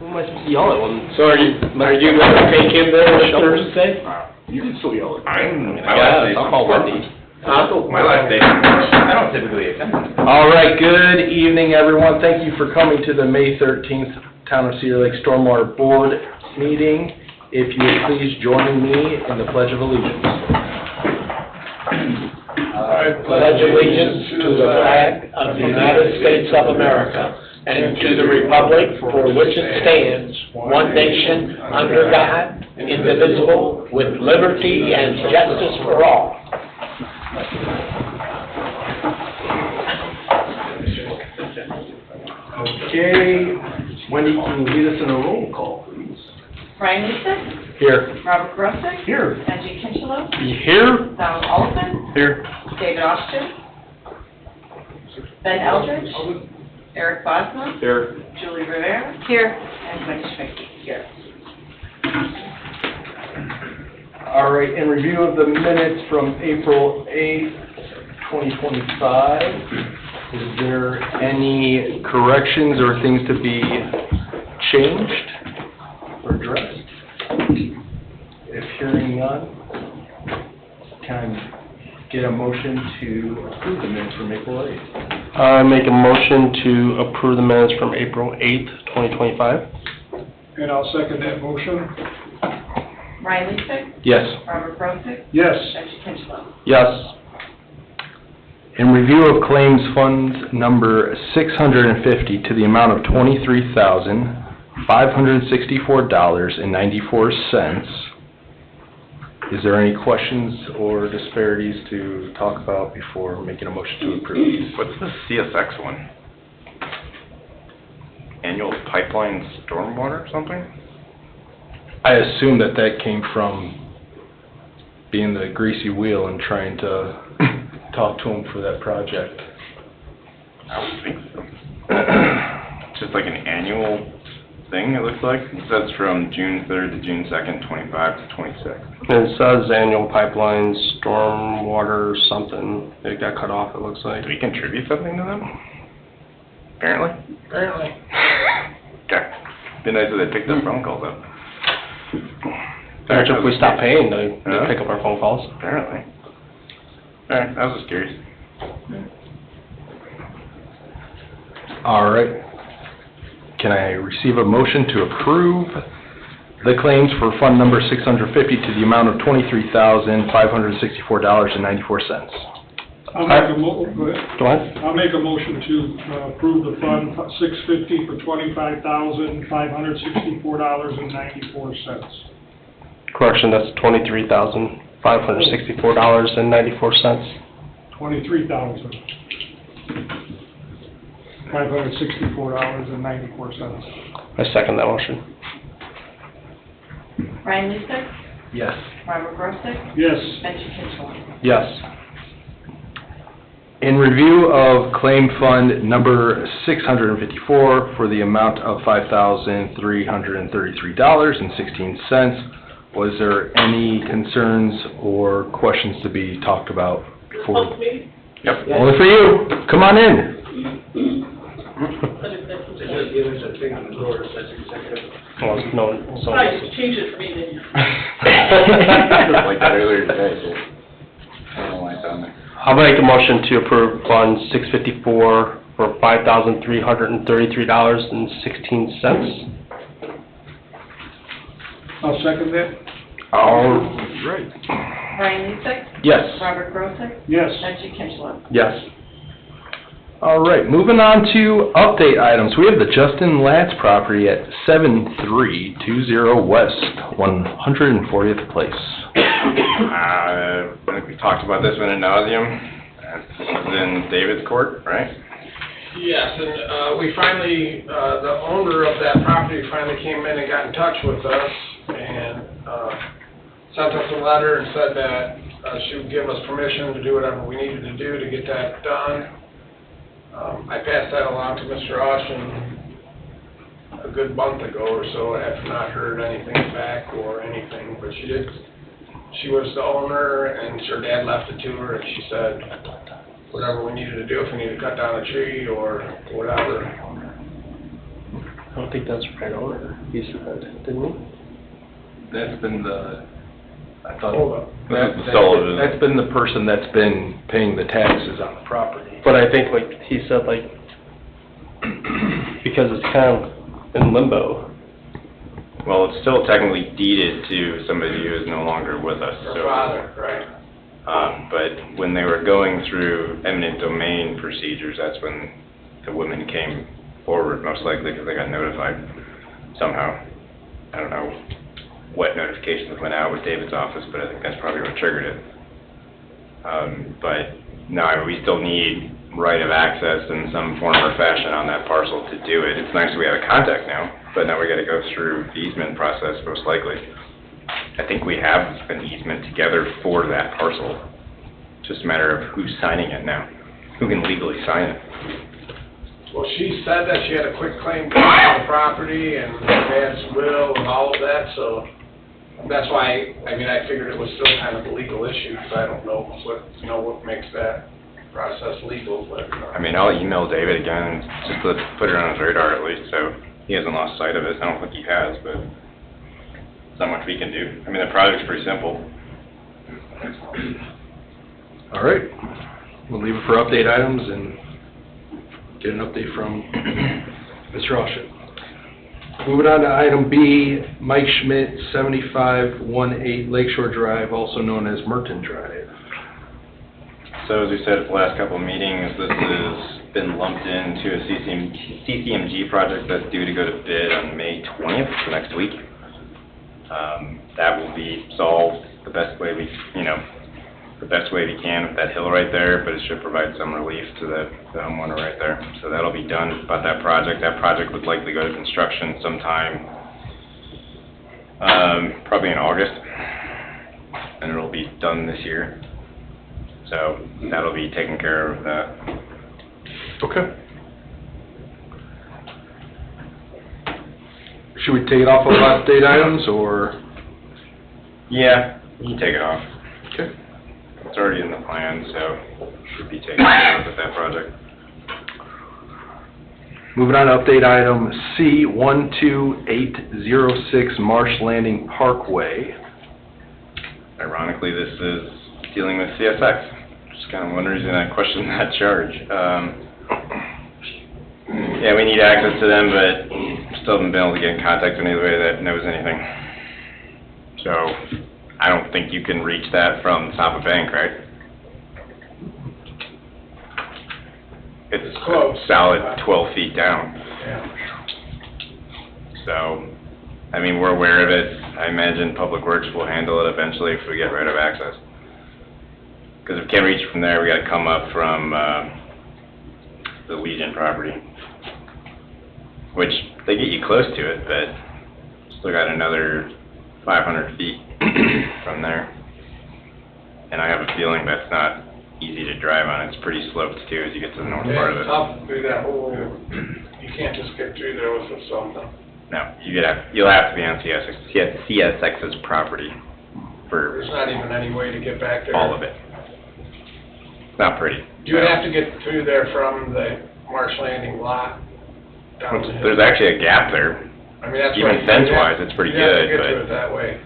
Who am I supposed to yell at when? So are you going to take him there Thursday? You can still yell at I'll call Wendy. My last day. I don't typically attend. All right, good evening, everyone. Thank you for coming to the May 13th Town of Cedar Lake Stormwater Board meeting. If you would please join me in the Pledge of Allegiance. I pledge allegiance to the flag of the United States of America and to the republic for which it stands, one nation, under God, indivisible, with liberty and justice for all. Okay, Wendy, can you lead us in a roll call, please? Brian Leesick. Here. Robert Grosick. Here. Benji Kinchelow. Here. Donald Oliphant. Here. David Austin. Ben Eldridge. Eric Bosma. Here. Julie Rivera. Here. And Wendy Schmidt. Here. All right, in review of the minutes from April 8th, 2025, is there any corrections or things to be changed or addressed? If hearing none, can I get a motion to approve the minutes from April 8th? I make a motion to approve the minutes from April 8th, 2025. And I'll second that motion. Brian Leesick. Yes. Robert Grosick. Yes. Benji Kinchelow. Yes. In review of claims fund number 650 to the amount of $23,564.94. Is there any questions or disparities to talk about before making a motion to approve? What's the CSX one? Annual pipeline stormwater or something? I assume that came from being the greasy wheel and trying to talk to him for that project. I don't think so. It's just like an annual thing, it looks like. It says from June 3rd to June 2nd, 25 to 26. And it says annual pipeline, stormwater, something. It got cut off, it looks like. Do we contribute something to them? Apparently. Apparently. Okay. Be nice if they picked up phone calls up. Actually, if we stop paying, they Huh? pick up our phone calls. Apparently. Alright, I was just curious. All right. Can I receive a motion to approve the claims for fund number 650 to the amount of $23,564.94? I'll make a go ahead. Go ahead. I'll make a motion to approve the fund 650 for $25,564.94. Correction, that's $23,564.94. $23,564.94. I second that motion. Brian Leesick. Yes. Robert Grosick. Yes. Benji Kinchelow. Yes. In review of claim fund number 654 for the amount of $5,333.16, was there any concerns or questions to be talked about before? Yep. Only for you. Come on in. Well, no, so. Change it for me, then. Like that earlier today, so I don't know why it's on there. I'll make a motion to approve Fund 654 for $5,333.16. I'll second that. All right. Brian Leesick. Yes. Robert Grosick. Yes. Benji Kinchelow. Yes. All right, moving on to update items. We have the Justin Latz property at 7320 West, 140th Place. I think we talked about this one ad nauseum. It's in David's court, right? Yes, and we finally, the owner of that property finally came in and got in touch with us and sent us a letter and said that she would give us permission to do whatever we needed to do to get that done. I passed that along to Mr. Austin a good month ago or so. I have not heard anything back or anything, but she did. She was the owner, and her dad left it to her, and she said whatever we needed to do, if we needed to cut down a tree or whatever. I don't think that's right owner, he said, didn't he? That's been the, I thought. Hold up. That's been the person that's been paying the taxes on the property. But I think like, he said like, because it's kind of in limbo. Well, it's still technically deeded to somebody who is no longer with us, Her so. father, right. But when they were going through eminent domain procedures, that's when the women came forward, most likely because they got notified somehow. I don't know what notifications went out with David's office, but I think that's probably what triggered it. But no, I mean, we still need right of access in some form or fashion on that parcel to do it. It's nice that we have a contact now, but now we gotta go through the easement process most likely. I think we have an easement together for that parcel. Just a matter of who's signing it now, who can legally sign it. Well, she said that she had a quick claim deed on the property and her dad's will and all of that, so that's why, I mean, I figured it was still kind of a legal issue, because I don't know what makes that process legal, but. I mean, I'll email David again, just to put it on his radar at least, so he hasn't lost sight of it. I don't think he has, but there's not much we can do. I mean, the project's pretty simple. All right, we'll leave it for update items and get an update from Mr. Alshit. Moving on to item B, Mike Schmidt, 7518 Lakeshore Drive, also known as Merton Drive. So as we said at the last couple of meetings, this has been lumped into a CCMG project that's due to go to bid on May 20th, so next week. That will be solved the best way we can with that hill right there, but it should provide some relief to the homeowner right there. So that'll be done about that project. That project would likely go to construction sometime, probably in August, and it'll be done this year. So that'll be taken care of that. Okay. Should we take it off of update items, or? Yeah, you can take it off. Okay. It's already in the plan, so should be taken care of with that project. Moving on to update item C, 12806 Marsh Landing Parkway. Ironically, this is dealing with CSX. Just kind of one reason I question that charge. Yeah, we need access to them, but still haven't been able to get in contact with anybody that knows anything. So, I don't think you can reach that from the top of bank, right? It's Close. solid 12 feet down. Yeah. So, I mean, we're aware of it. I imagine Public Works will handle it eventually if we get right of access. Because if we can't reach it from there, we gotta come up from, the Legion property. Which, they get you close to it, but still got another 500 feet from there. And I have a feeling that's not easy to drive on. It's pretty sloped too as you get to the north part of It's it. tough to do that whole, you can't just get through there with something. No, you'll have to be on CSX's property for There's not even any way to get back there. all of it. It's not pretty. You would have to get through there from the Marsh Landing lot down the hill. There's actually a gap there. I mean, that's even right. fence-wise, it's pretty You have to good, get but- to it that way.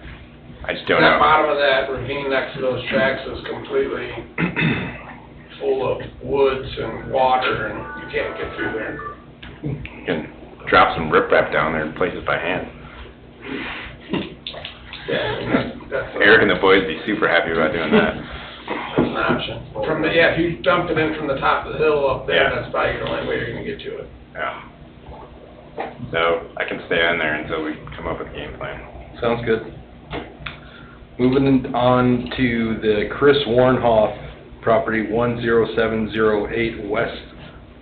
I just don't That know. bottom of that ravine next to those tracks is completely full of woods and water, and you can't get through there. You can drop some riprap down there and place it by hand. Yeah, that's Eric and the boys would be super happy about doing that. That's an option. From the, yeah, if you dump it in from the top of the hill up there, Yeah. that's probably the only way you're gonna get to it. Yeah. So I can stay on there until we come up with a game plan. Sounds good. Moving on to the Chris Warnhoff property, 10708 West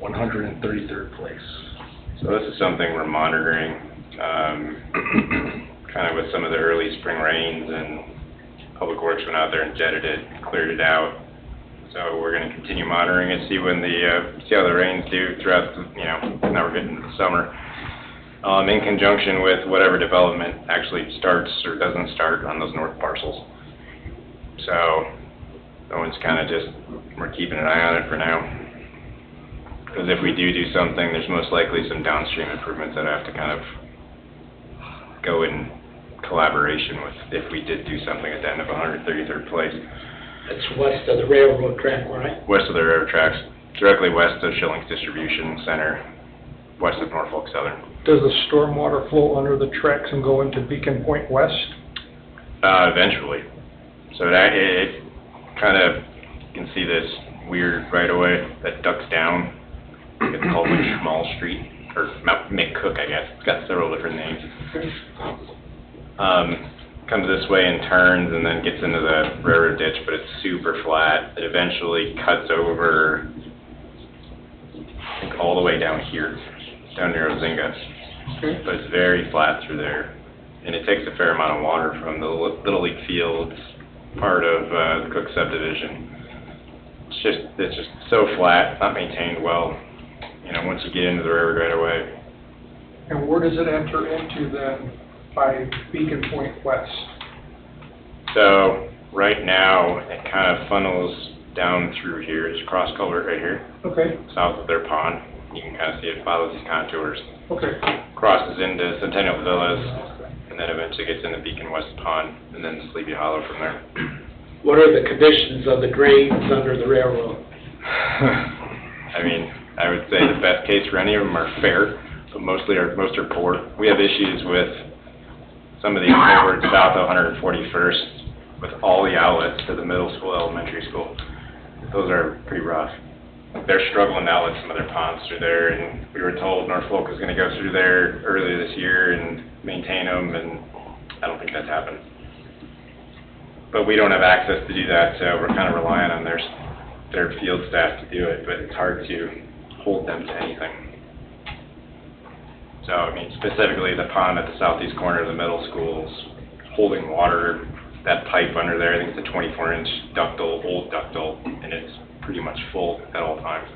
133rd Place. So this is something we're monitoring, kind of with some of the early spring rains, and Public Works went out there and jetted it, cleared it out. So we're gonna continue monitoring it, see when see how the rains do throughout the, now we're getting into the summer. In conjunction with whatever development actually starts or doesn't start on those north parcels. So, that one's kinda just, we're keeping an eye on it for now. Because if we do something, there's most likely some downstream improvements that have to kind of go in collaboration with, if we did do something at the end of 133rd Place. That's west of the railroad track, right? West of the railroad tracks, directly west of Schilling's Distribution Center, west of Norfolk Southern. Does the stormwater flow under the tracks and go into Beacon Point West? Eventually. So that, it kind of, you can see this weird right-of-way that ducks down. It's called Schmall Street, or Mount McCook, I guess. It's got several different names. Comes this way and turns and then gets into the railroad ditch, but it's super flat. It eventually cuts over, I think, all the way down here, down near Ozinga. But it's very flat through there. And it takes a fair amount of water from the Little League Fields part of the Cook subdivision. It's just so flat, not maintained well, you know, once you get into the railroad right away. And where does it enter into then by Beacon Point West? So right now, it kind of funnels down through here. There's a cross culvert right here, Okay, south of their pond. You can kind of see it follows these contours. okay. Crosses into Centennial Villas, and then eventually gets into Beacon West Pond, and then Sleepy Hollow from there. What are the conditions of the grades under the railroad? I mean, I would say the best case for any of them are fair, but most are poor. We have issues with some of these culverts south of 141st with all the outlets to the middle school, elementary school. Those are pretty rough. They're struggling to outlet some of their ponds through there, and we were told Norfolk was going to go through there earlier this year and maintain them, and I don't think that's happened. But we don't have access to do that, so we're kind of relying on their field staff to do it, but it's hard to hold them to anything. So, I mean, specifically the pond at the southeast corner of the middle school's holding water. That pipe under there, I think it's a 24-inch ductile, old ductile, and it's pretty much full at all times.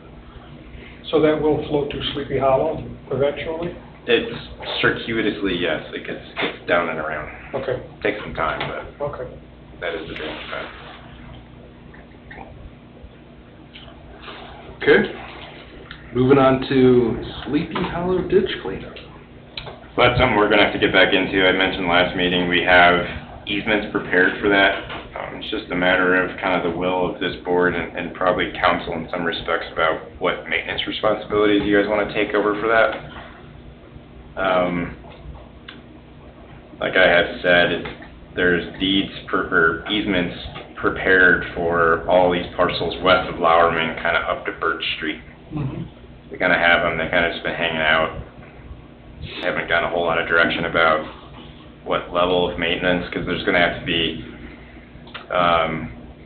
So that will flow to Sleepy Hollow eventually? It's circuitously, yes, it gets down and around. Okay, Takes some time, but okay. that is the drainage path. Okay. Moving on to Sleepy Hollow ditch cleanup. So that's something we're gonna have to get back into. I mentioned last meeting, we have easements prepared for that. It's just a matter of kind of the will of this board and probably council in some respects about what maintenance responsibilities you guys wanna take over for that. Like I had said, there's deeds or easements prepared for all these parcels west of Lowerman, kind of up to Birch Street. We kind of have them, they kind of just been hanging out. Haven't gotten a whole lot of direction about what level of maintenance, because there's going to have to be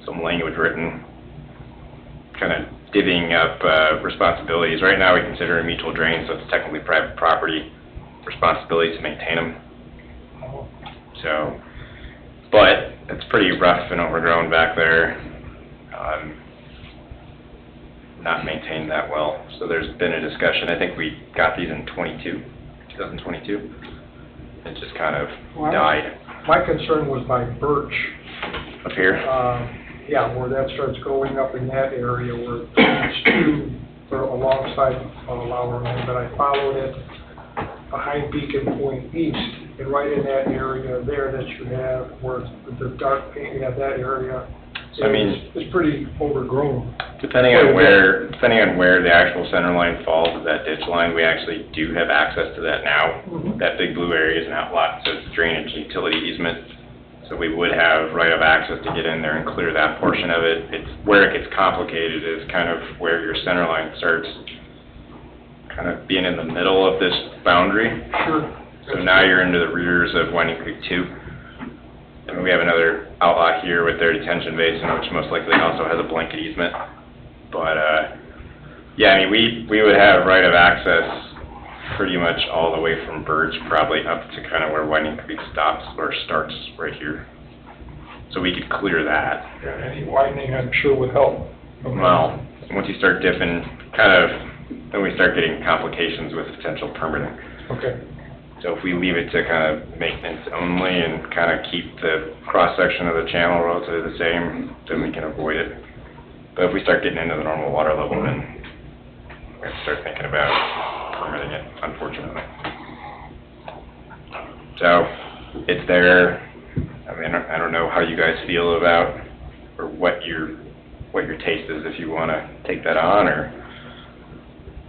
some language written, kind of divvying up responsibilities. Right now we consider a mutual drain, so it's technically private property responsibility to maintain them. So, but it's pretty rough and overgrown back there. Not maintained that well. So there's been a discussion. I think we got these in 2022. It just kind of died. My concern was by Birch. Up here? Yeah, where that starts going up in that area where it's two, they're alongside Lowerman, but I followed it behind Beacon Point East, and right in that area there that you have where the dark paint, you have that area. I mean, it's pretty overgrown. Depending on where the actual center line falls of that ditch line, we actually do have access to that now. That big blue area is an outlot, so it's drainage utility easement. So we would have right of access to get in there and clear that portion of it. It's where it gets complicated is kind of where your center line starts kind of being in the middle of this boundary. Sure. So now you're into the rears of Winding Creek 2. And we have another outlot here with their detention basin, which most likely also has a blanket easement. But, yeah, I mean, we would have right of access pretty much all the way from Birch, probably up to kind of where Winding Creek stops, or starts right here. So we could clear that. Yeah, any widening, I'm sure, would help. Well, once you start dipping, then we start getting complications with potential permitting. Okay. So if we leave it to kind of maintenance only and kind of keep the cross-section of the channel relatively the same, then we can avoid it. But if we start getting into the normal water level, then we have to start thinking about permitting it, unfortunately. So, it's there. I mean, I don't know how you guys feel about, or what your taste is, if you wanna take that on, or,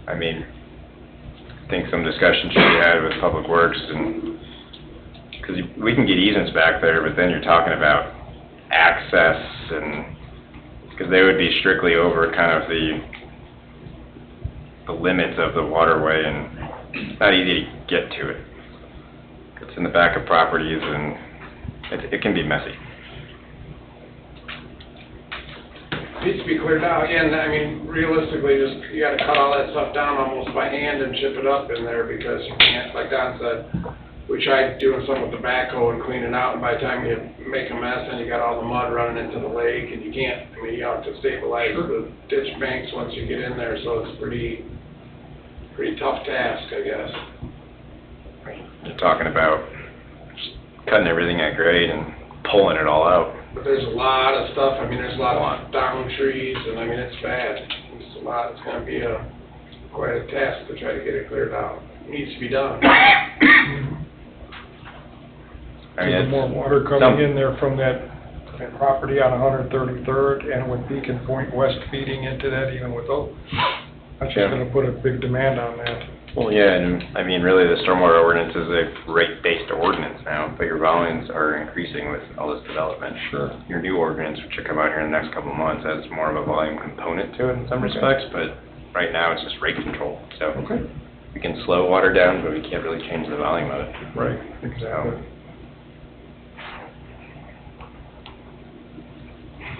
I mean, I think some discussion should be had with Public Works, and, because we can get easements back there, but then you're talking about access, and, because they would be strictly over kind of the limits of the waterway, and it's not easy to get to it. It's in the back of properties, and it can be messy. Needs to be cleared out, yeah, and I mean, realistically, just, you gotta cut all that stuff down almost by hand and chip it up in there, because you can't, like Don said, we tried doing some with the backhoe and cleaning out, and by the time you make a mess, and you got all the mud running into the lake, and you can't, I mean, you have to stabilize the ditch banks once you get in there, so it's pretty tough task, I guess. You're talking about just cutting everything at grade and pulling it all out. But there's a lot of stuff, I mean, there's a lot of down trees, and I mean, it's bad. It's a lot, it's gonna be quite a task to try to get it cleared out. It needs to be done. I mean, There's more water coming in there from that property on 133rd and with Beacon Point West feeding into that, even with those. That's just gonna put a big demand on that. Well, yeah, and I mean, really, the stormwater ordinance is a rate-based ordinance now, but your volumes are increasing with all this development. Sure. Your new ordinance, which will come out here in the next couple of months, has more of a volume component to it in some respects, but right now it's just rate control. So we can slow water down, but we can't really change the volume of it. Right, exactly.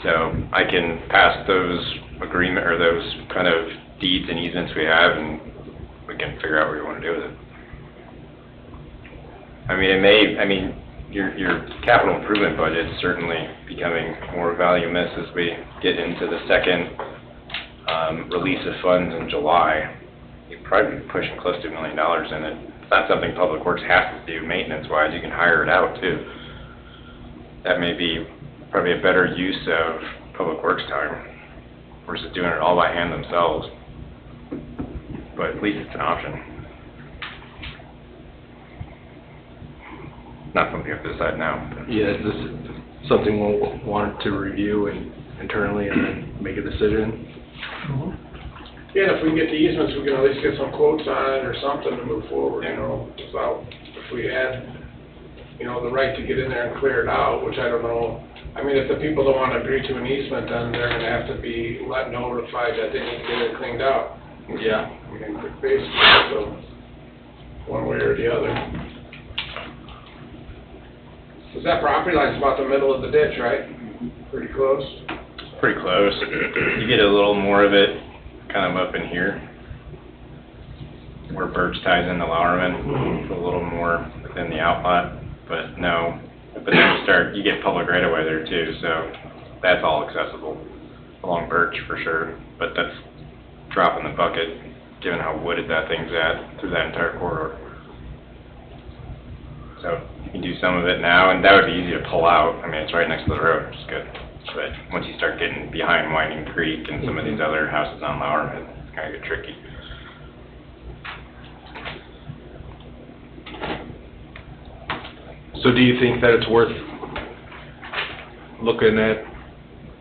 So I can pass those agreement, or those kind of deeds and easements we have, and we can figure out what we want to do with it. I mean, your capital improvement budget is certainly becoming more voluminous as we get into the second release of funds in July. You'd probably be pushing close to $1 million in it. It's not something Public Works has to do maintenance-wise. You can hire it out, too. That may be probably a better use of Public Works time versus doing it all by hand themselves. But at least it's an option. Not something you have to decide now. Yeah, is this something we'll want to review internally and then make a decision? Yeah, if we can get the easements, we can at least get some quotes on it or something to move forward, you know, without, if we had, you know, the right to get in there and clear it out, which I don't know. I mean, if the people don't want to agree to an easement, then they're gonna have to be notified that they need to get it cleaned out. Yeah. I mean, basically, so, one way or the other. Cause that property line's about the middle of the ditch, right? Pretty close. Pretty close. You get a little more of it kind of up in here, where Birch ties into Lowerman, a little more within the outlet, but no. But then you get public right away there too, so that's all accessible along Birch for sure. But that's drop in the bucket, given how wooded that thing's at through that entire corridor. So you can do some of it now, and that would be easy to pull out. I mean, it's right next to the road, which is good. But once you start getting behind Winding Creek and some of these other houses on Lowerman, it's kind of get tricky. So do you think that it's worth looking at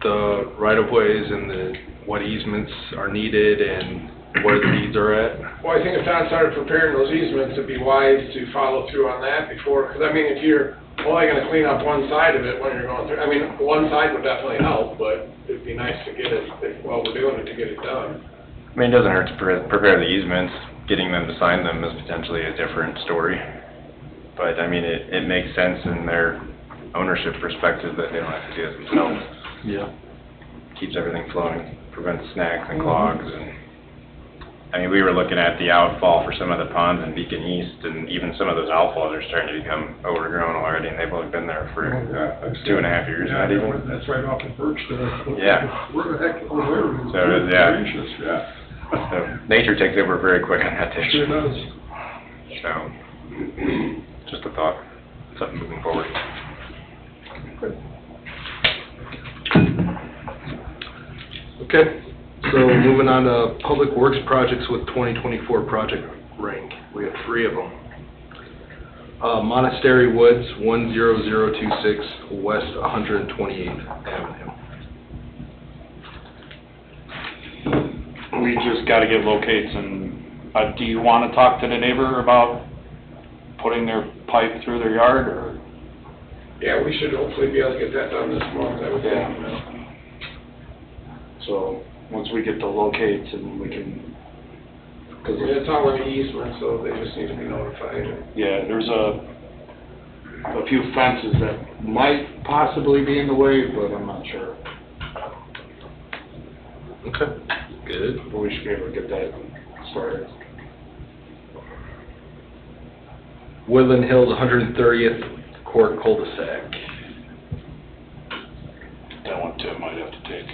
the right-of-ways and what easements are needed and where the deeds are at? Well, I think if Don started preparing those easements, it'd be wise to follow through on that before, because I mean, if you're only gonna clean up one side of it when you're going through, I mean, one side would definitely help, but it'd be nice to get it, while we're doing it, to get it done. I mean, it doesn't hurt to prepare the easements. Getting them to sign them is potentially a different story. But, I mean, it makes sense in their ownership perspective that they don't have to do it themselves. Yeah. Keeps everything flowing, prevents snags and clogs, and, I mean, we were looking at the outfall for some of the ponds in Beacon East, and even some of those outfalls are starting to become overgrown already, and they've only been there for 2.5 years, not even. That's right off of Birch there. Yeah. Where the heck was there? So, yeah. Gracious, yeah. So, nature takes over very quick on that Sure issue. does. So, just a thought, something moving forward. Okay, So moving on to Public Works projects with 2024 project rank. We have 3 of them. Monastery Woods, 10026 West 128th Avenue. We just gotta get locates, and, do you wanna talk to the neighbor about putting their pipe through their yard, or? Yeah, we should hopefully be able to get that done this month, I would think, you know. So, once we get the locates and we can, cause, It's all in the easement, so they just need to be notified. yeah, there's a few fences that might possibly be in the way, but I'm not sure. Okay, good. But we should be able to get that started. Woodland Hills, 130th Court cul-de-sac. That one Tim might have to take.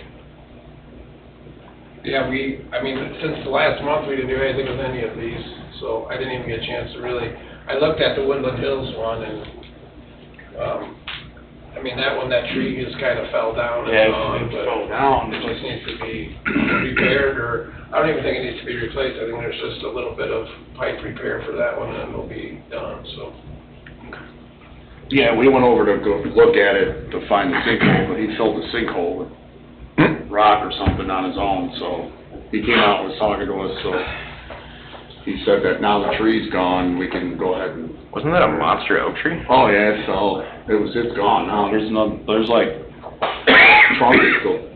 Yeah, since the last month, we didn't do anything with any of these, so I didn't even get a chance to really, I looked at the Woodland Hills one, and, that one, that tree just kind of fell down and Yeah, gone, it but fell down. it just needs to be repaired, or, I don't even think it needs to be replaced, I think there's just a little bit of pipe repair for that one, and it'll be done, so. Yeah, we went over to go look at it to find the sinkhole, but he filled the sinkhole with rock or something on his own, so he came out and was talking to us, so he said that now the tree's gone, we can go ahead and... Wasn't that a monster oak tree? Oh, yeah, it fell, it's gone now, there's like, trunk is still,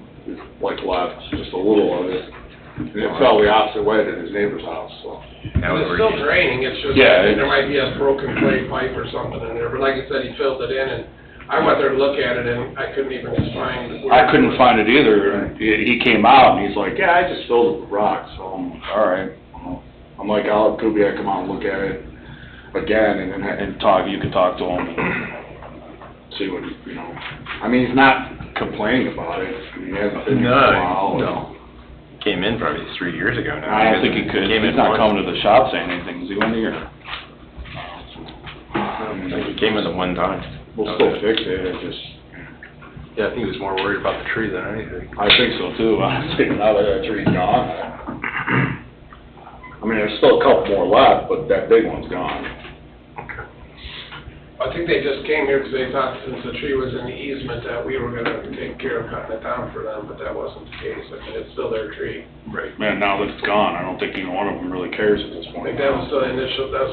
like left, just a little of it, and it fell the opposite way to his neighbor's house, so... That was It's where still you- draining, it's just, Yeah, there might be a broken clay pipe or something in there, but like I said, he filled it in, and I went there to look at it, and I couldn't even find. I couldn't find it either, and he came out and he's like, yeah, I just filled it with rock, so I'm, all right. I'm like, it could be I come out and look at it again and then You can talk to him and see what, he's not complaining about it, he hasn't been here for a while. No. Came in probably 3 years ago now. I don't think he could, Came he's in not once. coming to the shop saying anything, is he, Wendy, or? I think he came in the one time. We'll still fix it, it just, Yeah, I think he was more worried about the tree than anything. I think so too, honestly, now that that tree's gone. There's still a couple more left, but that big one's gone. I think they just came here because they thought since the tree was in the easement that we were gonna take care of cutting it down for them, but that wasn't the case. It's still their tree. Right. Man, now that it's gone, I don't think either one of them really cares at this I point. think that was the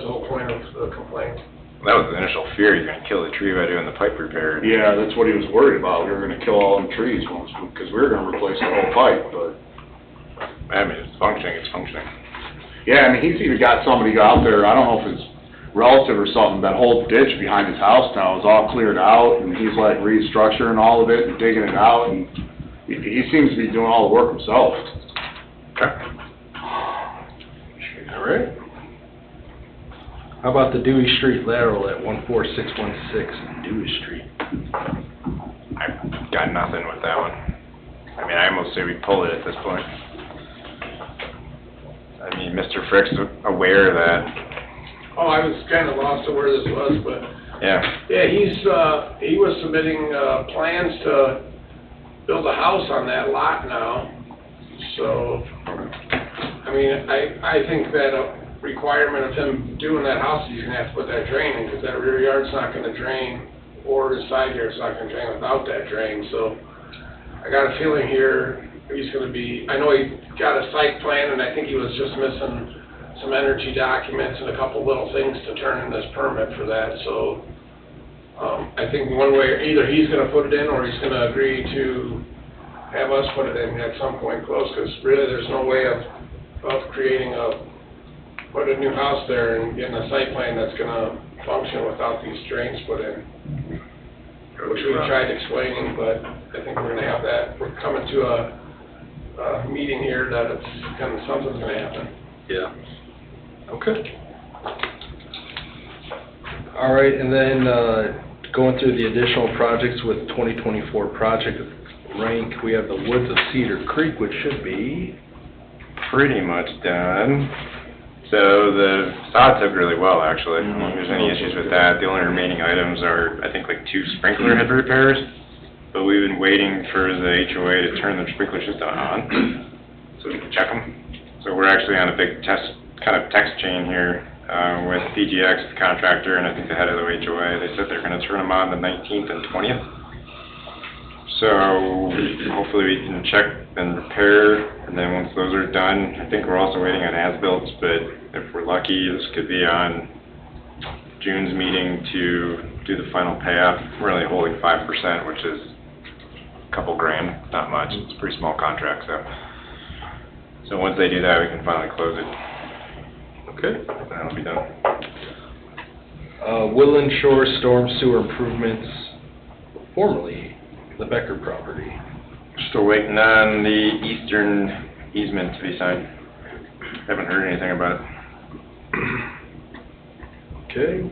whole point of the complaint. That was the initial fear, he's gonna kill the tree by doing the pipe repair. Yeah, that's what he was worried about, we were gonna kill all them trees once, because we were gonna replace the whole pipe, but... It's functioning. Yeah, he's even got somebody out there, I don't know if it's relative or something, that whole ditch behind his house now is all cleared out, and he's like restructuring all of it and digging it out, and he seems to be doing all the work himself. Okay. All right. How about the Dewey Street lateral at 14616 Dewey Street? I've got nothing with that one. I almost say we pull it at this point. Mr. Frick's aware of that. Oh, I was kind of lost to where this was, but, Yeah. yeah, he was submitting, plans to build a house on that lot now. So, I think that a requirement of him doing that house, he's gonna have to put that drain in, because that rear yard's not gonna drain, or the side yard's not gonna drain without that drain, so I got a feeling here, he's gonna be, I know he got a site plan, and I think he was just missing some energy documents and a couple little things to turn in this permit for that, so, I think one way, either he's gonna put it in, or he's gonna agree to have us put it in at some point close, because really, there's no way of put a new house there and getting a site plan that's gonna function without these drains put in. Which we tried explaining, but I think we're gonna have that, we're coming to a meeting here that something's gonna happen. Yeah. Okay. All right, and then going through the additional projects with 2024 project rank, we have the Woods of Cedar Creek, which should be... Pretty much done. So the sod took really well, actually. I don't think there's any issues with that. The only remaining items are, I think, like 2 sprinkler head repairs. But we've been waiting for the HOA to turn the sprinkler system on. so we can check them. So we're actually on a big kind of text chain here, with PGX, the contractor, and I think the head of the HOA. They said they're gonna turn them on the 19th and 20th. So hopefully we can check and repair, and then once those are done, I think we're also waiting on as-bills, but if we're lucky, this could be on June's meeting to do the final payoff. We're only holding 5%, which is a couple grand, not much. It's a pretty small contract, so once they do that, we can finally close it. Okay. That'll be done. Woodland Shore Storm Sewer Improvements, formerly the Becker property. Still waiting on the eastern easement to be signed. Haven't heard anything about it. Okay.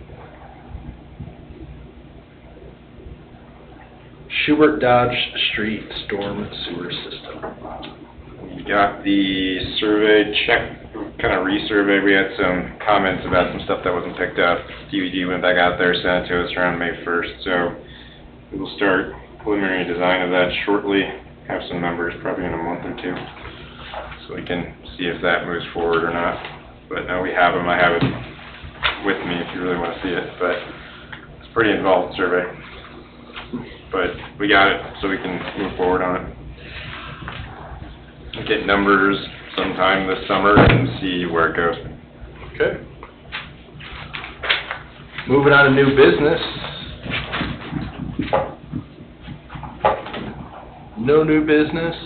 Schubert Dodge Street Storm Sewer System. We got the survey check, kind of resurvey. We had some comments about some stuff that wasn't picked up. DVD went back out there, sent it to us around May 1st, so we will start preliminary design of that shortly. Have some numbers probably in a month or two, so we can see if that moves forward or not. But no, we have them. I have it with me if you really want to see it, but it's a pretty involved survey. But we got it, so we can move forward on it. Get numbers sometime this summer and see where it goes. Okay. Moving on to new business. No new business.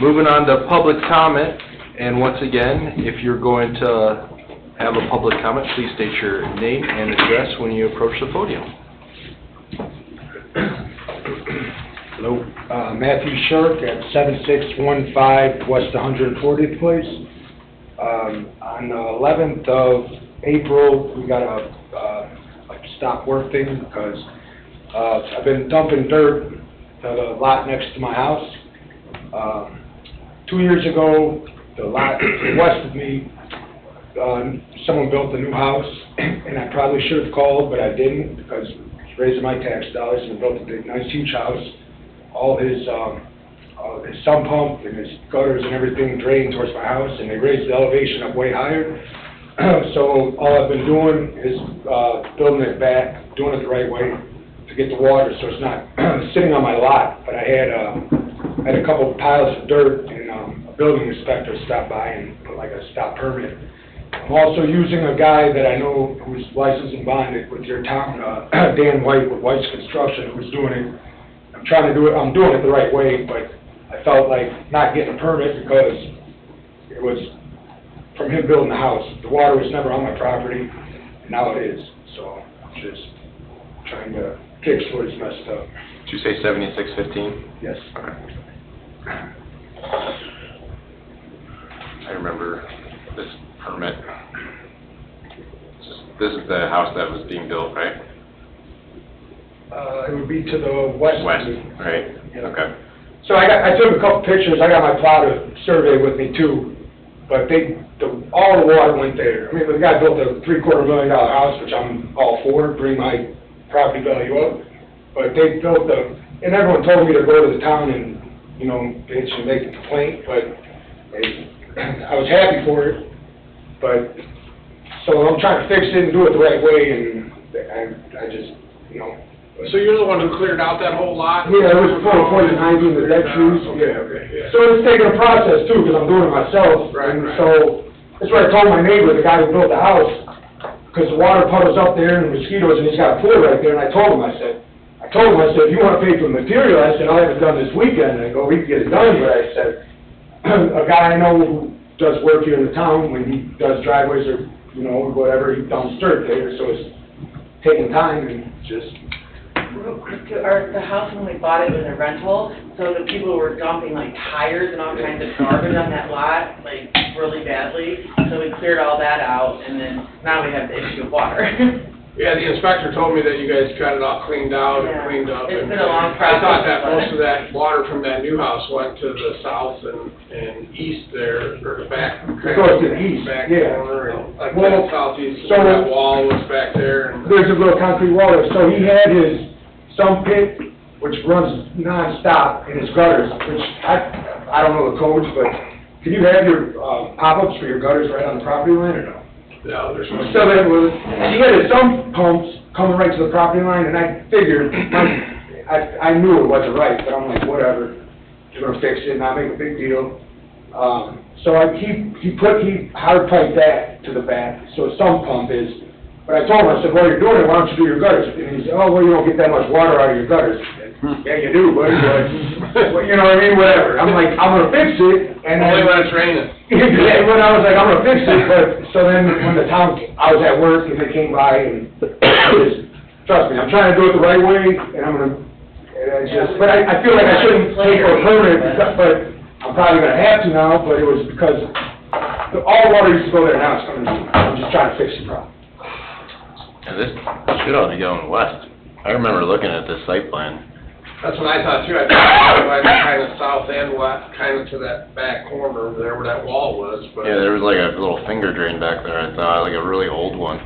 Moving on to public comment, and once again, if you're going to have a public comment, please state your name and address when you approach the podium. Hello, Matthew Shirk at 7615 West 140th Place. On the 11th of April, we got a stop work thing because I've been dumping dirt to the lot next to my house. 2 years ago, the lot to the west of me, someone built a new house, and I probably should have called, but I didn't because it's raising my tax dollars, and built a big, nice, huge house. All his sump pump and his gutters and everything drained towards my house, and they raised the elevation up way higher. So all I've been doing is building it back, doing it the right way to get the water, so it's not sitting on my lot. But I had a couple of piles of dirt, and a building inspector stopped by and put like a stop permit. I'm also using a guy that I know who's licensed and bonded with your town, Dan White with White's Construction, who's doing it. I'm doing it the right way, but I felt like not getting a permit because it was from him building the house. The water was never on my property, and now it is. So I'm just trying to fix what is messed up. Did you say 7615? Yes. Okay. I remember this permit. This is the house that was being built, right? It would be to the west. West, right? Yeah. Okay. So I took a couple pictures. I got my plotter survey with me too, but all the water went there. I mean, the guy built a $750,000 house, which I'm all for, bring my property value up. But they built and everyone told me to go to the town and, bitch and make a complaint, but I was happy for it. But, so I'm trying to fix it and do it the right way, and I just, So you're the one who cleared out that whole lot? Yeah, it was before the 90s, the dead trees. Okay. So it's taking a process too, because I'm doing it myself. Right. So that's what I told my neighbor, the guy who built the house, because the water puddles up there and mosquitoes, and he's got a pool right there, and I told him, I said, if you want to pay for the material, I said, I'll have it done this weekend. And I go, we can get it done, but I said, a guy I know who does work here in the town, when he does driveways or, whatever, he dumps dirt there, so it's taking time and just... Real quick, the house when we bought it was a rental, so the people were dumping like tires and all kinds of garbage on that lot, like really badly. So we cleared all that out, and then now we have the issue of water. Yeah, the inspector told me that you guys got it all cleaned out and Yeah. cleaned up. It's and been a long I thought process, that but- most of that water from that new house went to the south and east there, or the back. It goes to the east, Back yeah. corner, and like Well, that southeast, so- where that wall was back there. And There's a little concrete wall there, so he had his sump pit, which runs nonstop in his gutters, which I don't know the codes, but can you have your, pop-ups for your gutters right on the property line or no? No, there's no. So then, she had some pumps coming right to the property line, and I figured, I knew it wasn't right, but I'm like, whatever, we're gonna fix it, not make a big deal. So he hard piped that to the back, so a sump pump is, but I told him, I said, well, you're doing it, why don't you do your gutters? And he said, oh, well, you don't get that much water out of your gutters. Yeah, you do, buddy, but, well, you know what I mean, whatever. I'm like, I'm gonna fix it, and then. Only when it's raining. Yeah, when I was like, I'm gonna fix it, but, so then when the town, I was at work and they came by and trust me, I'm trying to do it the right way and I'm gonna, and I just, but I feel like I shouldn't pay for a permit, but I'm probably gonna have to now, but it was because all the water used to go there, now it's coming, I'm just trying to fix the problem. And this should all be going west. I remember looking at this site plan. That's what I thought too. I thought it was kind of south and west, kind of to that back corner over there where that wall was, but. Yeah, there was like a little finger drain back there, I thought, like a really old one.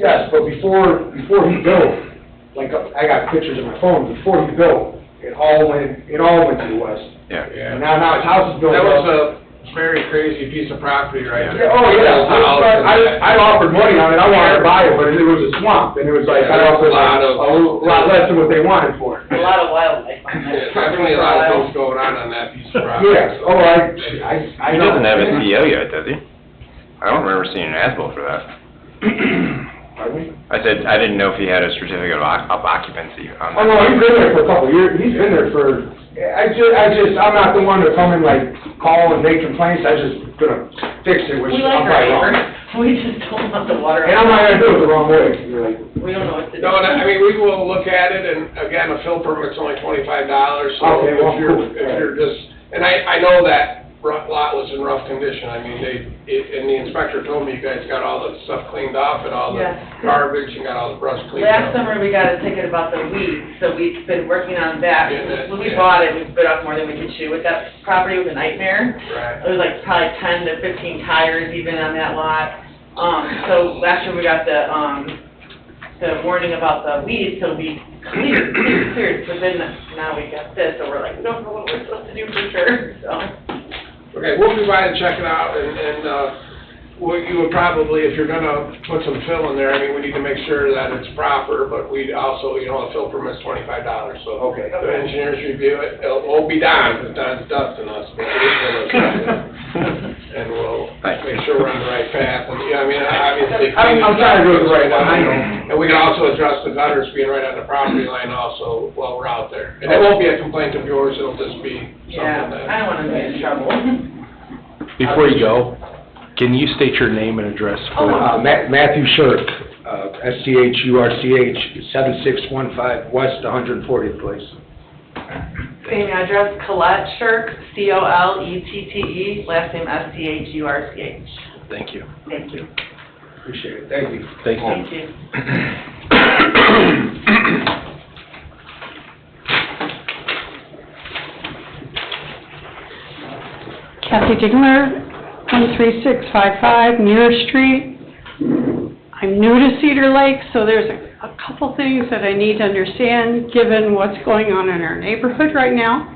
Yes, but before he built, like, I got pictures on my phone, before he built, it all went to the west. Yeah. And now his house is built That up. was a very crazy piece of property right there. Yeah, oh, yeah, I offered money on it, I wanted to buy it, but it was a swamp, and it was like, I offered a lot less than what they wanted for it. A lot of wildlife on that. There's definitely a lot of things going on that piece of property. Yes, oh, I He know. doesn't have a CO yet, does he? I don't remember seeing an as-built for that. Pardon me? I said, I didn't know if he had a certificate of occupancy on that. Oh, no, he's been there for a couple of years, he's been there for, I'm not the one to come and like call and make complaints, I just gonna fix it, which We I'm like our probably wrong. neighbors, we just don't want the water. And I'm not gonna do it the wrong way, you're like, We don't know what to do. No, and I mean, we will look at it, and again, a fill permit's only $25, so Okay, well, cool. if you're just, and I know that lot was in rough condition. I mean, and the inspector told me you guys got all the stuff cleaned off and all the Yes. garbage and got all the brush cleaned Last up. summer, we got a ticket about the weeds, so we've been working on that. Yeah, When we yeah. bought it, we bit off more than we could chew. With that property, it was a nightmare. Right. It was like probably 10 to 15 tires even on that lot. So last year we got the warning about the weeds, so we cleared. So then now we got this, so we're like, we don't know what we're supposed to do for sure, so. Okay, we'll be by and check it out, and you would probably, if you're gonna put some fill in there, I mean, we need to make sure that it's proper, but we also, a fill permit's $25, so. Okay. The engineers review it, it won't be Don, because Don's dusting us, but it will, and we'll make sure we're on the right path, and, obviously. I'm trying to do it the right way, I know. And we can also address the gutters being right on the property line also while we're out there. And it won't be a complaint of yours, it'll just be Yeah, something that. I don't want to be in trouble. Before you go, can you state your name and address for? Matthew Shirk, SCHURCH, 7615 West 140th Place. Same address, Colette Shirk, COLETTE, last name SCHURCH. Thank you. Thank you. Appreciate it, thank you. Thank you. Thank you. Kathy Digler, 13655 Muir Street. I'm new to Cedar Lake, so there's a couple things that I need to understand, given what's going on in our neighborhood right now.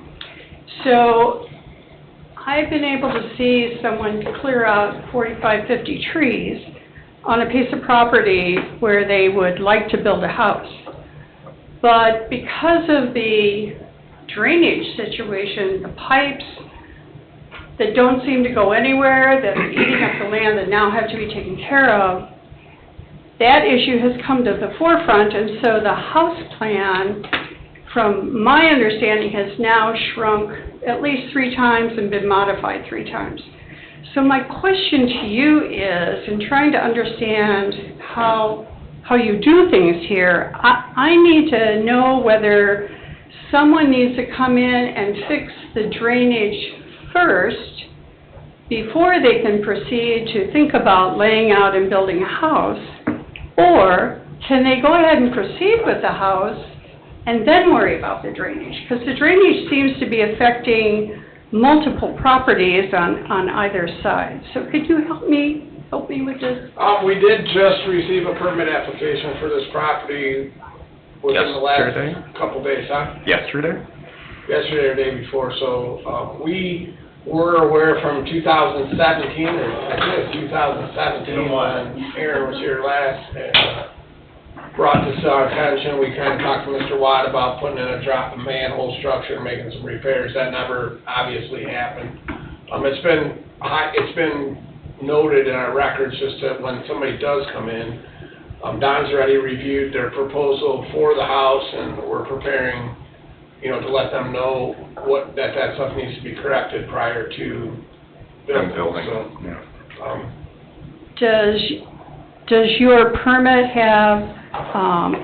So, I've been able to see someone clear out 45, 50 trees on a piece of property where they would like to build a house. But because of the drainage situation, the pipes that don't seem to go anywhere, that are eating up the land that now have to be taken care of, that issue has come to the forefront, and so the house plan, from my understanding, has now shrunk at least 3 times and been modified 3 times. So my question to you is, in trying to understand how you do things here, I need to know whether someone needs to come in and fix the drainage first before they can proceed to think about laying out and building a house, or can they go ahead and proceed with the house and then worry about the drainage? Because the drainage seems to be affecting multiple properties on either side. So could you help me with this? We did just receive a permit application for this property within the last Yesterday? couple days, huh? Yesterday? yesterday or day before, so, we were aware from 2017, and I think it was 2017 when Aaron was here last, and brought this to our attention. We kind of talked to Mr. Watt about putting in a drop manhole structure and making some repairs. That never obviously happened. It's been noted in our records just that when somebody does come in, Don's already reviewed their proposal for the house, and we're preparing, to let them know that stuff needs to be corrected prior to building. So, Does your permit have,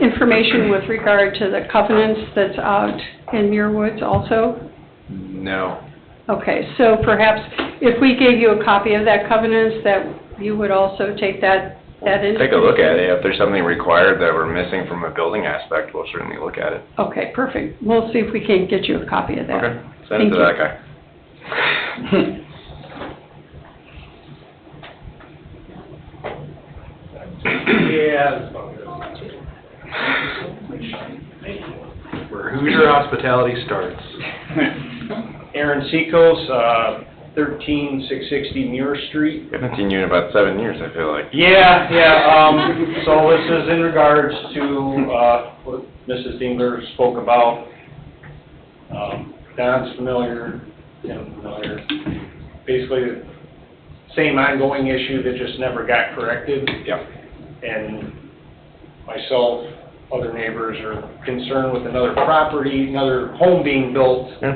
information with regard to the covenants that's out in your woods also? No. Okay, so perhaps if we gave you a copy of that covenants, that you would also take that into? Take a look at it. If there's something required that we're missing from a building aspect, we'll certainly look at it. Okay, perfect. We'll see if we can get you a copy of that. Okay, send it to that guy. Yeah. Where Hoosier Hospitality starts. Aaron Seacos, 13660 Muir Street. I haven't seen you in about 7 years, I feel like. Yeah, so this is in regards to, what Mrs. Dingler spoke about. Don's familiar, Tim's familiar. Basically, same ongoing issue that just never got corrected. Yep. And myself, other neighbors are concerned with another property, another home being built. Yeah.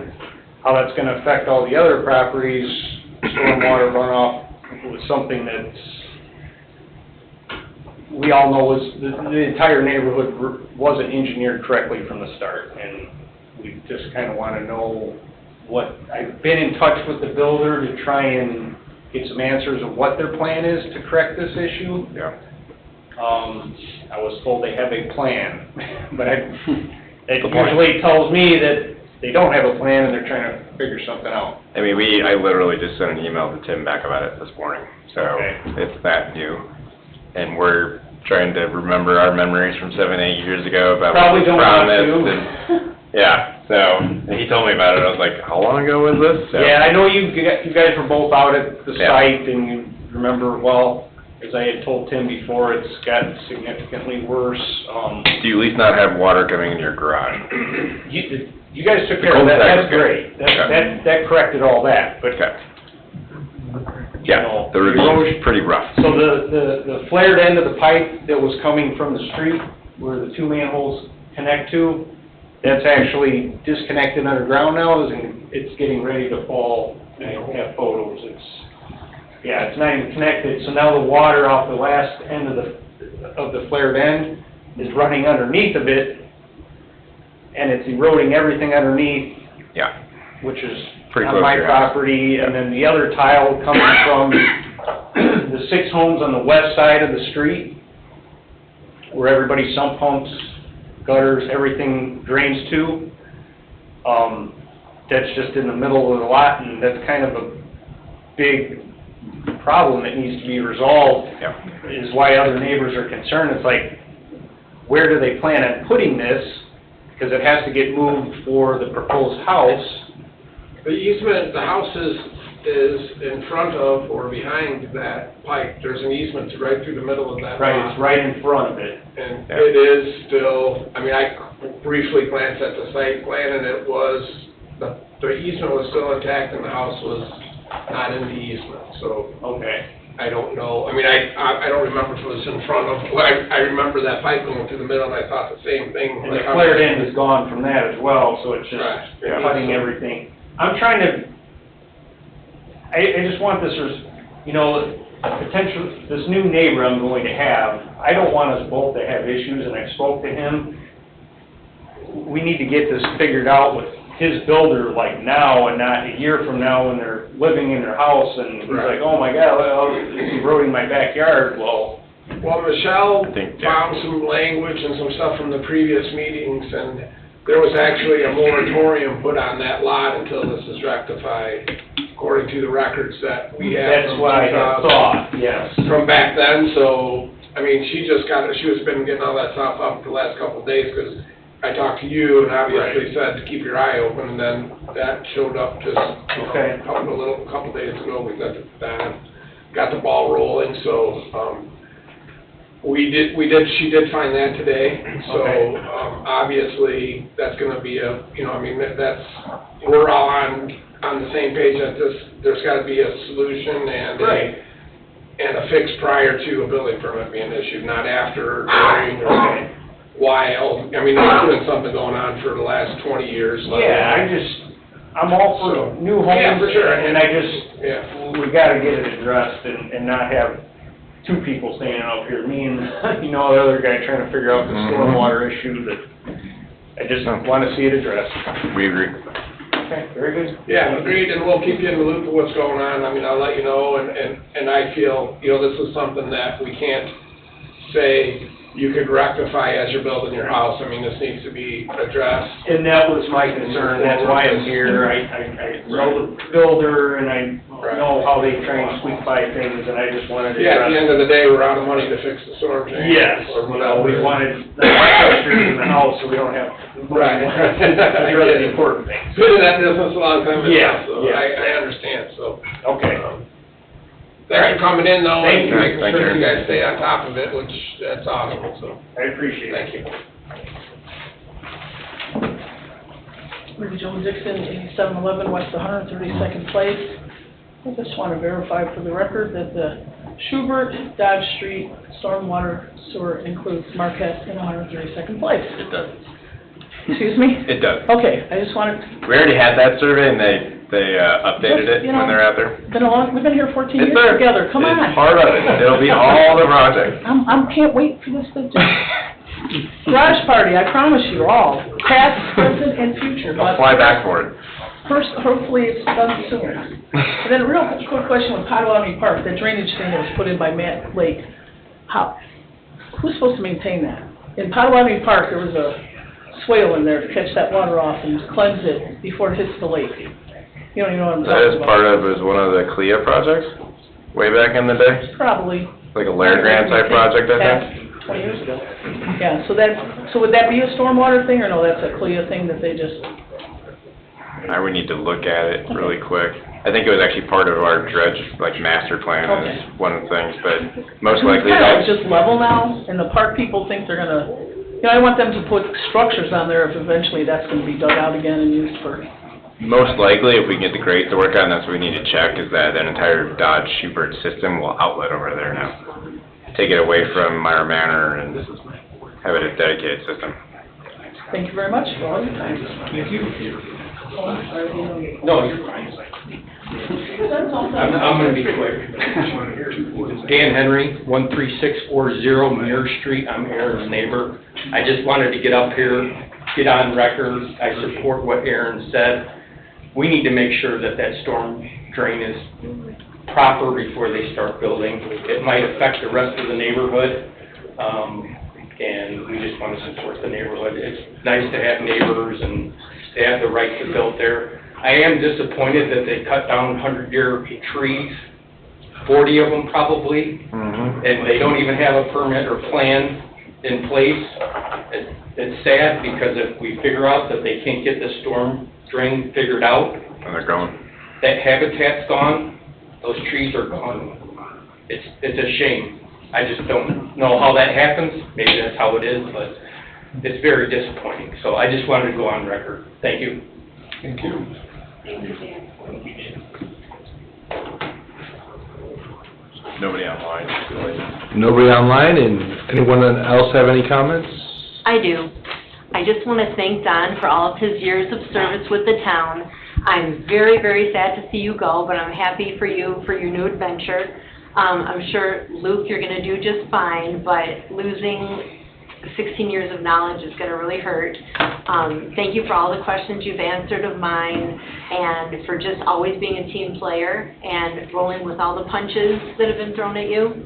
How that's gonna affect all the other properties, stormwater runoff, was something that's, we all know was, the entire neighborhood wasn't engineered correctly from the start, and we just kinda wanna know what, I've been in touch with the builder to try and get some answers of what their plan is to correct this issue. Yeah. I was told they have a plan, but it usually tells me that they don't have a plan and they're trying to figure something out. I mean, I literally just sent an email to Tim back about it this morning, so Okay. it's that new. And we're trying to remember our memories from 7, 8 years ago about what Probably was don't want promised. to. And, yeah, so, and he told me about it, I was like, how long ago was this? So, Yeah, I know you guys were both out at the Yeah. site and you remember, well, as I had told Tim before, it's gotten significantly worse. Do you at least not have water coming in your garage? You guys took care of that, that's great. Okay. That corrected all that, but Okay. Yeah, the review's pretty rough. so the flared end of the pipe that was coming from the street, where the two manholes connect to, that's actually disconnected underground now, and it's getting ready to fall. I have photos, it's not even connected, so now the water off the last end of the flared end is running underneath of it, and it's eroding everything underneath, Yeah. which is Pretty on close my to your house. property, and then the other tile coming from the 6 homes on the west side of the street, where everybody's sump pumps, gutters, everything drains to. That's just in the middle of the lot, and that's kind of a big problem that needs to be resolved, Yeah. is why other neighbors are concerned. It's like, where do they plan on putting this? Because it has to get moved for the proposed house. The easement, the house is in front of or behind that pipe. There's an easement right through the middle of that lot. Right, it's right in front of it. And Yeah. it is still, I mean, I briefly glanced at the site plan, and it was, the easement was still intact and the house was not in the easement, so Okay. I don't know. I mean, I don't remember if it was in front of, I remember that pipe going through the middle, and I thought the same thing. And the flared end is gone from that as well, so it's just Right. cutting everything. I'm trying to, I just want this, potential, this new neighbor I'm going to have, I don't want us both to have issues, and I spoke to him. We need to get this figured out with his builder, like now, and not a year from now when they're living in their house, and he's like, oh my God, well, it's eroding my backyard. Well, Michelle think, found some language and some stuff from the previous meetings, and there was actually a moratorium put on that lot until this is rectified, according to the records that we have. that's what I had thought, yes. From back then, so, I mean, she was been getting all that stuff up the last couple of days, because I talked to you and obviously said to keep your eye open, and then that showed up just, Okay. a couple days ago, we got the ball rolling, so, she did find that today, so, Okay. Obviously, that's gonna be we're all on the same page that there's gotta be a solution and and a fix prior to a building permit being issued, not after during or while. I mean, there's been something going on for the last 20 years. Yeah, I'm all for new homes. Yeah, for sure. And we gotta get it addressed and not have two people standing up here, me and, the other guy trying to figure out the stormwater issue that, I just wanna see it addressed. We agree. Okay, very good. Yeah, agreed, and we'll keep you in the loop of what's going on. I mean, I'll let you know, and I feel, this is something that we can't say you could rectify as you're building your house. I mean, this needs to be addressed. And that was my concern, that's why I'm here. I know the builder, and I know how they try and squeak by things, and I just wanted to Yeah, at the address. end of the day, we're out of money to fix the storm drain. Yes, Or whatever. we wanted the structure in the house, so we don't have. Right. That's really the important thing. Been in that business a long time Yeah, myself, so yeah. I understand, so. Okay. Thanks for coming in though, Thank and you. making Thank sure you. you guys stay on top of it, which, that's awesome, so, I appreciate it. thank you. Mary Jo Dixon, 8711 West 132nd Place. I just want to verify for the record that the Schubert Dodge Street stormwater sewer includes Marquette in 132nd Place. It does. Excuse me? It does. Okay, I just wanted, We already had that survey, and they updated it You when know, they're out there. we've been here 14 It's years there. together, come on. It's part of it. It'll be all the projects. Can't wait for this to just, garage party, I promise you all, past, present, and future. I'll fly back for it. First, hopefully it's done soon. And then a real quick question with Potawatomi Park, that drainage thing that was put in by Matt Lake, who's supposed to maintain that? In Potawatomi Park, there was a swale in there to catch that water off and cleanse it before it hits the lake. You don't even know what I'm That is talking part about. of, was one of the CLIA projects, way back in the day, Probably. like a Lair Grant type project, I think. Past 20 years ago. Yeah, so would that be a stormwater thing, or no, that's a CLIA thing that they just, I would need to look at it really quick. I think it was actually part of our dredge, master plan Okay. is one of the things, but most likely It's kind of that's, just level now, and the park people think they're gonna, I want them to put structures on there if eventually that's gonna be dug out again and used for, most likely, if we can get the grate to work on, that's what we need to check, is that entire Dodge Schubert system will outlet over there now. Take it away from Meyer Manor and have it a dedicated system. thank you very much for all your time. Thank you. Oh, I'm sorry, you know you- No, you're fine. That's all. I'm gonna be quick. Dan Henry, 13640 Muir Street, I'm Aaron's neighbor. I just wanted to get up here, get on record, I support what Aaron said. We need to make sure that that storm drain is proper before they start building. It might affect the rest of the neighborhood, and we just want to support the neighborhood. It's nice to have neighbors, and they have the right to build there. I am disappointed that they cut down 100-year trees, 40 of them probably, and they don't even have a permit or plan in place. It's sad, because if we figure out that they can't get the storm drain figured out, And they're going. that habitat's gone, those trees are gone. It's a shame. I just don't know how that happens. Maybe that's how it is, but it's very disappointing. So I just wanted to go on record. Thank you. Thank you. Nobody online. Nobody online, and anyone else have any comments? I do. I just want to thank Don for all of his years of service with the town. I'm very, very sad to see you go, but I'm happy for you for your new adventure. I'm sure, Luke, you're going to do just fine, but losing 16 years of knowledge is going to really hurt. Thank you for all the questions you've answered of mine, and for just always being a team player and rolling with all the punches that have been thrown at you.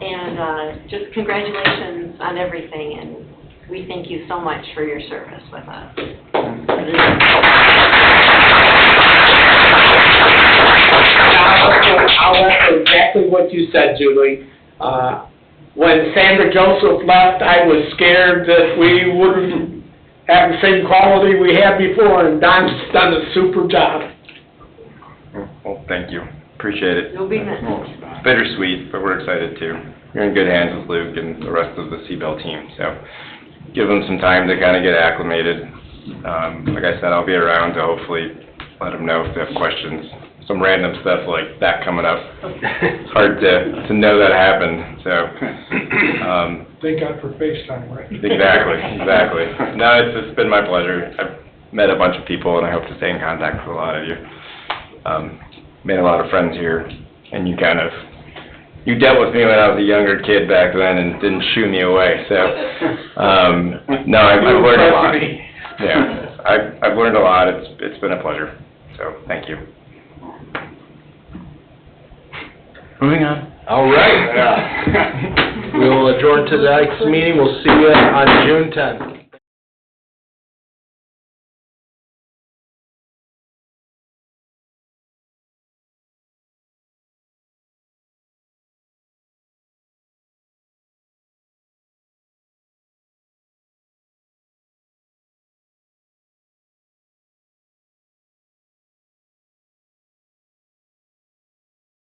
And just congratulations on everything, and we thank you so much for your service with us. I'll echo exactly what you said, Julie. When Sandra Joseph left, I was scared that we wouldn't have the same quality we had before, and Don's done a super job. Well, thank you. Appreciate it. You'll be missed. It's bittersweet, but we're excited too. You're in good hands with Luke and the rest of the Seabell team, so give them some time to kind of get acclimated. Like I said, I'll be around to hopefully let them know if they have questions. Some random stuff like that coming up. It's hard to know that happened, so. Thank God for FaceTime, right? Exactly. No, it's been my pleasure. I've met a bunch of people, and I hope to stay in contact with a lot of you. Made a lot of friends here, and you dealt with me when I was a younger kid back then and didn't shoo me away, so, no, I've learned a lot. Yeah, I've learned a lot. It's been a pleasure, so thank you. Moving on. All right. We'll adjourn to the next meeting. We'll see you on June 10th.